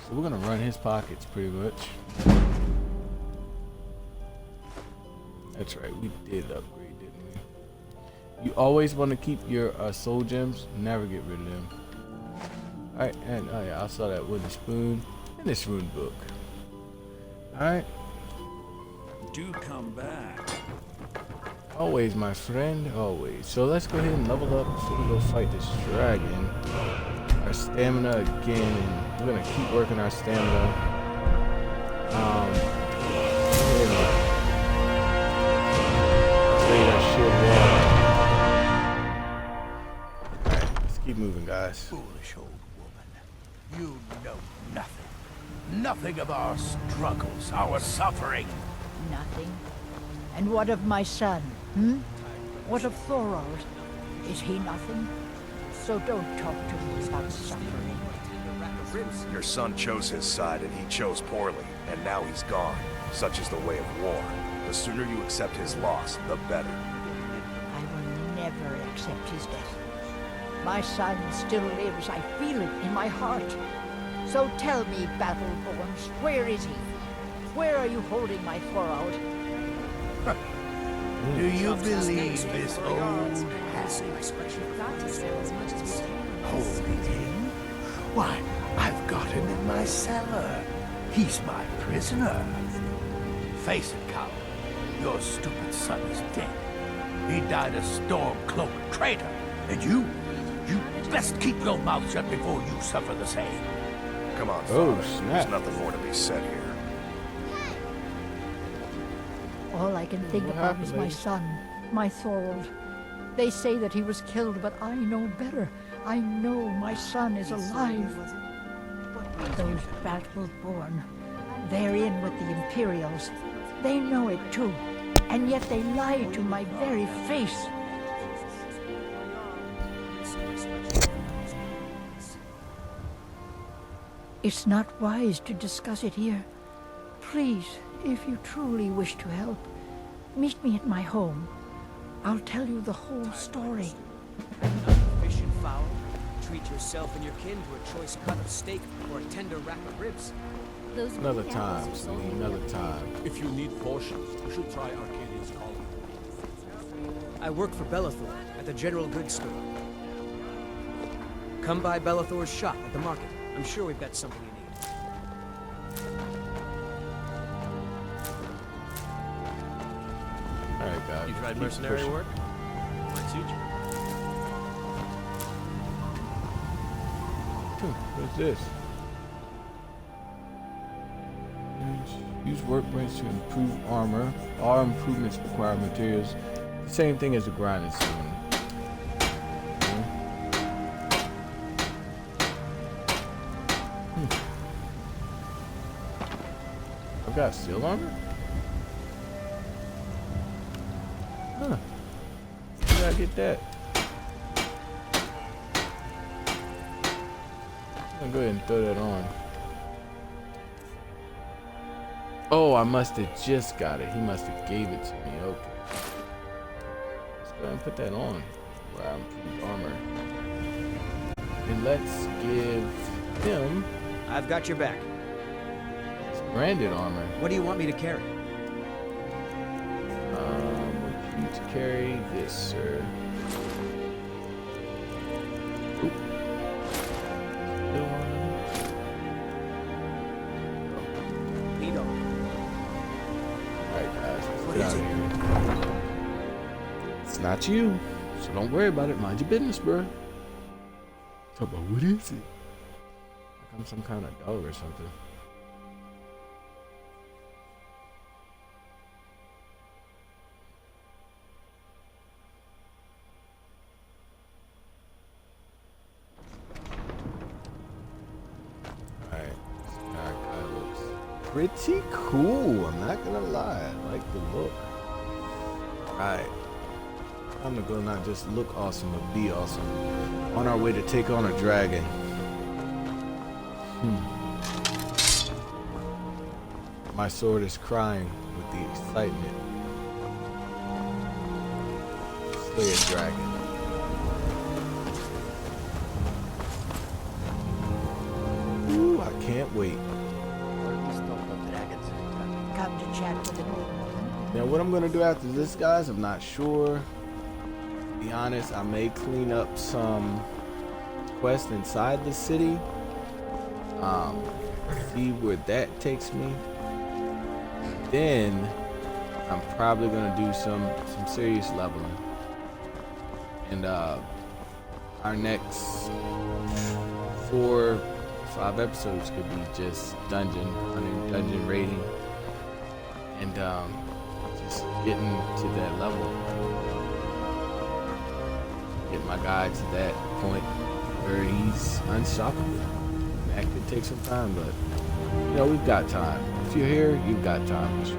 So we're gonna run his pockets pretty much. That's right, we did upgrade, didn't we? You always want to keep your soul gems, never get rid of them. Alright, and oh yeah, I saw that wooden spoon and this rune book. Alright. Do come back. Always, my friend, always. So let's go ahead and level up before we go fight this dragon. Our stamina again, and we're gonna keep working our stamina. Alright, let's keep moving, guys. Foolish old woman. You know nothing. Nothing of our struggles, our suffering. Nothing. And what of my son? What of Thorald? Is he nothing? So don't talk to me about suffering. Your son chose his side and he chose poorly, and now he's gone. Such is the way of war. The sooner you accept his loss, the better. I will never accept his death. My son still lives. I feel it in my heart. So tell me, Battleborns, where is he? Where are you holding my Thorald? Do you believe this old hat? Holding him? Why, I've got him in my cellar. He's my prisoner. Face it, coward. Your stupid son is dead. He died a storm-cloaked traitor. And you best keep your mouth shut before you suffer the same. Come on, Oh, Father. snap. There's nothing more to be said here. All I can think What about happened, is my lady? son, my Thorald. They say that he was killed, but I know better. I know my son is alive. Those Battleborn, they're in with the Imperials. They know it too, and yet they lie to my very face. It's not wise to discuss it here. Please, if you truly wish to help, meet me at my home. I'll tell you the whole story. Fish and fowl. Treat yourself and your kin to a choice cut of steak or a tender rack of ribs. Those Another weak time, apples are so Sweetie, another time. If you need potions, you should try Arcadian's Collar. I work for Bellathor at the General Goods Store. Come by Bellathor's shop at the market. I'm sure we've got something you need. Alright, guys. You tried keep mercenary pushing. work? Might suit you. What's this? Use workbench to improve armor. All improvements require materials. The same thing as the grinding stone. I've got steel armor? Huh. Where did I get that? I'm gonna go ahead and throw that on. Oh, I must have just got it. He must have gave it to me. Okay. Let's go ahead and put that on. Wow, improved armor. And let's give him I've got your back. branded armor. What do you want me to carry? Want you to carry this, sir. Oop. Steel armor. Lead on. Alright, guys. Let's What get is out it? of here. It's not you, so don't worry about it. Mind your business, bro. Talk about what is it? Like I'm some kind of dog or something. pretty cool. I'm not gonna lie. I like the look. Alright. I'm gonna go not just look awesome, but be awesome. On our way to take on a dragon. My sword is crying with the excitement. Slay a dragon. Ooh, I can't wait. Come to chat with an old woman. Now what I'm gonna do after this, guys, I'm not sure. To be honest, I may clean up some quests inside the city. See where that takes me. Then I'm probably gonna do some serious leveling. And our next 4-5 episodes could be just dungeon hunting, dungeon raiding, and just getting to that level. Get my guy to that point where he's unstoppable. That could take some time, but you know, we've got time. If you're here, you've got time for sure.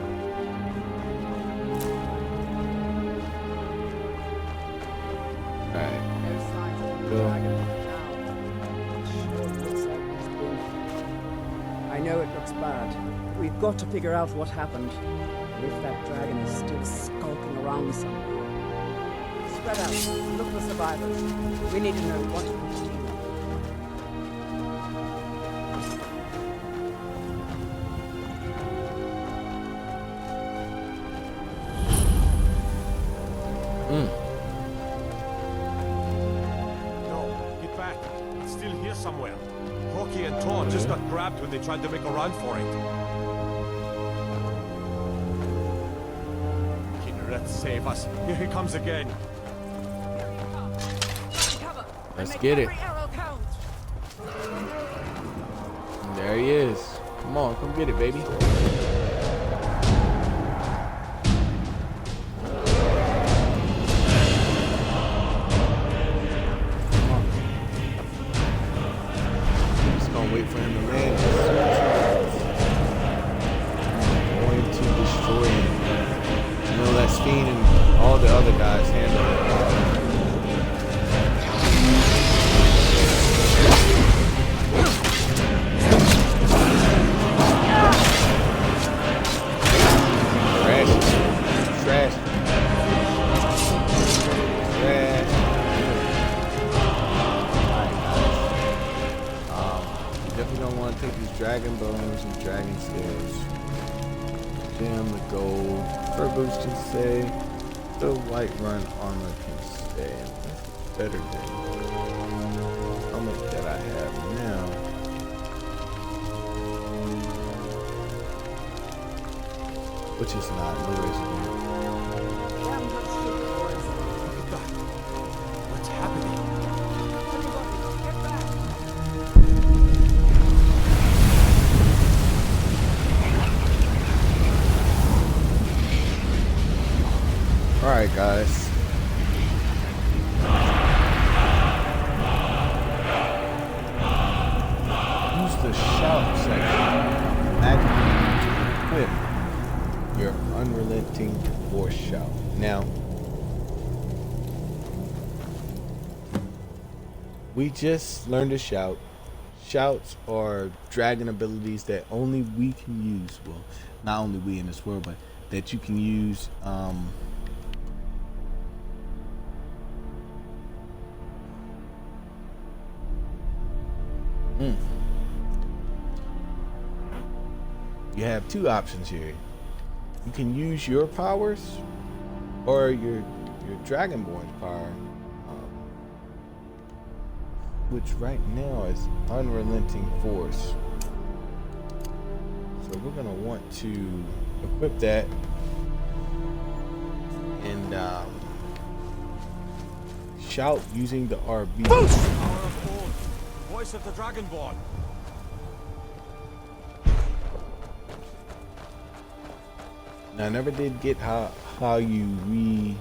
Alright. Go. I know it looks bad. We've got to figure out what happened. And if that dragon is still skulking around somewhere. Spread out. Look for survivors. We need to know what happened to you. No, get back. It's still here somewhere. Rocky and Thor just got grabbed when they tried to make a run for it. Kinneret, save us. Here he comes again. Let's get it. There he is. Come on, come get it, baby. Wait for him to land. I'm going to destroy him. You know that Fiend and all the other guys handle it. Trash. Definitely don't want to take these dragon bones and dragon scales. Gem, the gold, fur boost can stay. The white run armor can stay. That's better than how much that I have now. Which is not the resume. What's happening? Alright, guys. Use the shout section. Activate your unrelenting force shout. Now, we just learned to shout. Shouts are dragon abilities that only we can use. Well, not only we in this world, but that you can use. You have two options here. You can use your powers or your Dragonborn's power, which right now is unrelenting force. So we're gonna want to equip that and shout using the RB. Power of old. Voice of the Dragonborn. Now, I never did get how you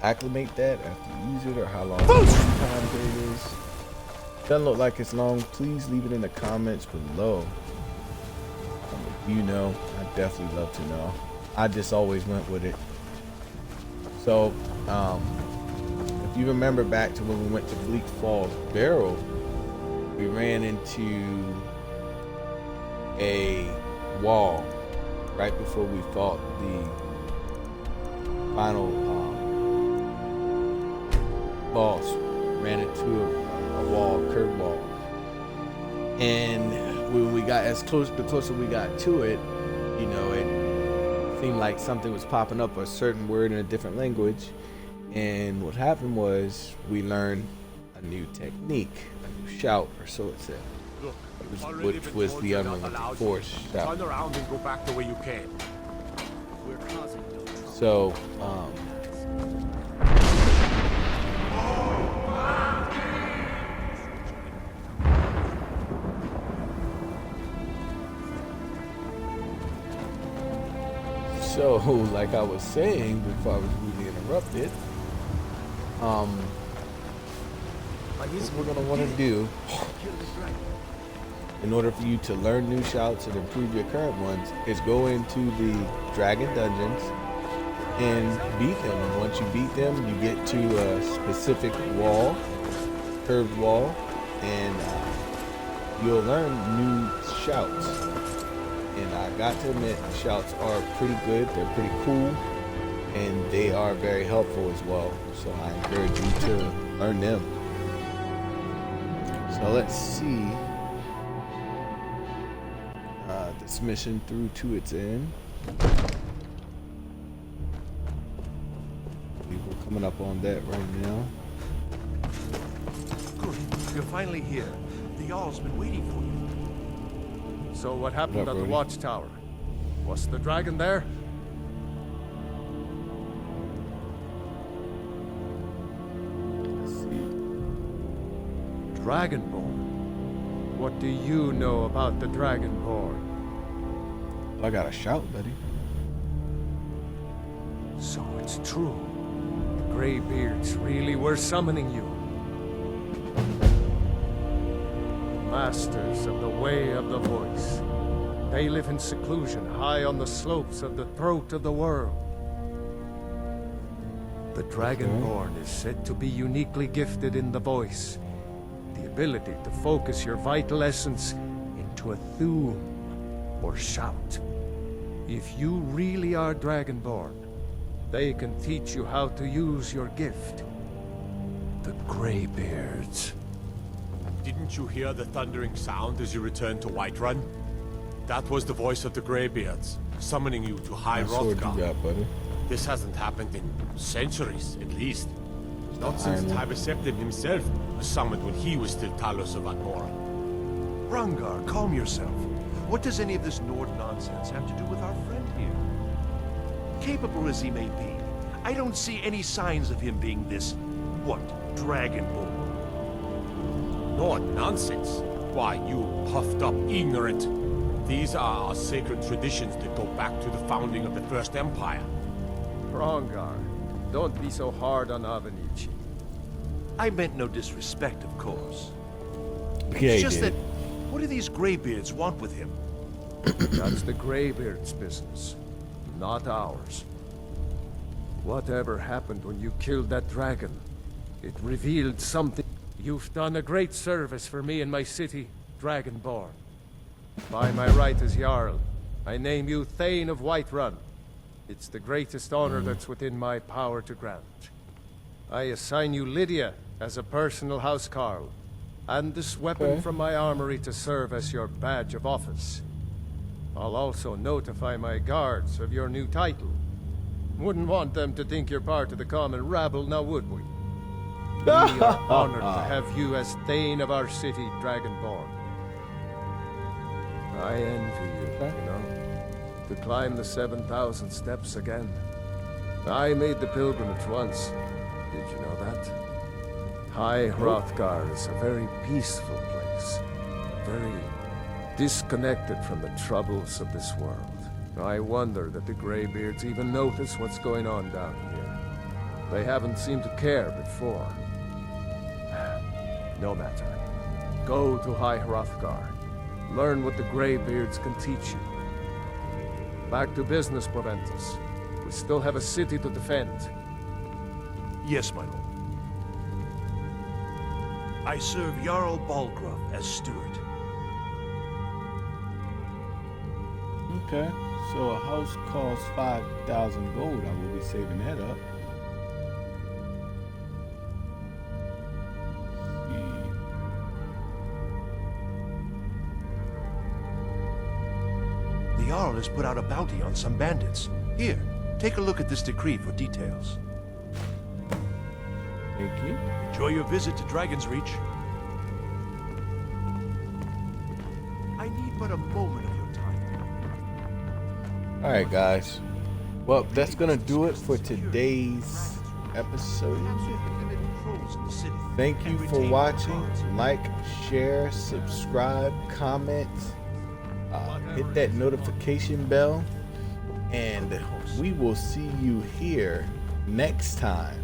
acclimate that after you use it, or how long time period is. Doesn't look like it's long. Please leave it in the comments below. If you know, I'd definitely love to know. I just always went with it. So, if you remember back to when we went to Bleak Falls Barrow, we ran into a wall right before we fought the final boss. Ran into a wall, curved wall, and when we got the closer we got to it, you know, it seemed like something was popping up, a certain word in a different language, and what happened was we learned a new technique, a new shout, or so it said. Look, which was the unlimited force shout. Turn around and go back the way you came. We're causing no trouble. So, like I was saying before I was rudely interrupted, what we're gonna want to do in order for you to learn new shouts and improve your current ones is go into the dragon dungeons and beat them. And once you beat them, you get to a specific wall, curved wall, and you'll learn new shouts. And I got to admit, the shouts are pretty good, they're pretty cool, and they are very helpful as well. So I encourage you to learn them. So let's see this mission through to its end. We're coming up on that right now. Good. You're finally here. The Jarl's been waiting for you. So what happened at the watchtower? Was the dragon there? Let's see. Dragonborn? What do you know about the Dragonborn? I got a shout, buddy. So it's true. The Greybeards really were summoning you. Masters of the Way of the Voice. They live in seclusion high on the slopes of the throat of the world. The Dragonborn is said to be uniquely gifted in the voice. The ability to focus your vital essence into a thum or shout. If you really are Dragonborn, they can teach you how to use your gift. The Greybeards. Didn't you hear the thundering sound as you returned to Whiterun? That was the voice of the Greybeards, summoning you to High Hrothgar. You got, buddy. This hasn't happened in centuries, at least. Not since Tyverseptim himself was summoned when he was still Talos of Atmora. Rangar, calm yourself. What does any of this Nord nonsense have to do with our friend here? Capable as he may be, I don't see any signs of him being this, what, Dragonborn? Nord nonsense? Why, you puffed up ignorant. These are our sacred traditions that go back to the founding of the First Empire. Rangar, don't be so hard on Avenici. I meant no disrespect, of course. Yeah, It's just did. that, what do these Greybeards want with him? That's the Greybeards' business, not ours. Whatever happened when you killed that dragon, it revealed something. You've done a great service for me and my city, Dragonborn. By my right as Jarl, I name you Thane of Whiterun. It's the greatest honor that's within my power to grant. I assign you Lydia as a personal housecarl, and this weapon from my armory to serve as your badge of office. I'll also notify my guards of your new title. Wouldn't want them to think you're part of the common rabble, now would we? We are honored to have you as Thane of our city, Dragonborn. I envy you, you know, to climb the 7,000 steps again. I made the pilgrimage once. Did you know that? High Hrothgar is a very peaceful place. Very disconnected from the troubles of this world. I wonder that the Greybeards even notice what's going on down here. They haven't seemed to care before. No matter. Go to High Hrothgar. Learn what the Greybeards can teach you. Back to business, Proventus. We still have a city to defend. Yes, my lord. I serve Jarl Balgraf as steward. Okay, so a house costs 5,000 gold. I will be saving that up. The Jarl has put out a bounty on some bandits. Here, take a look at this decree for details. Thank you. Enjoy your visit to Dragon's Reach. I need but a moment of your time. All right, guys. Well, that's gonna do it for today's episode. Thank you for watching. Like, share, subscribe, comment, hit that notification bell, and we will see you here next time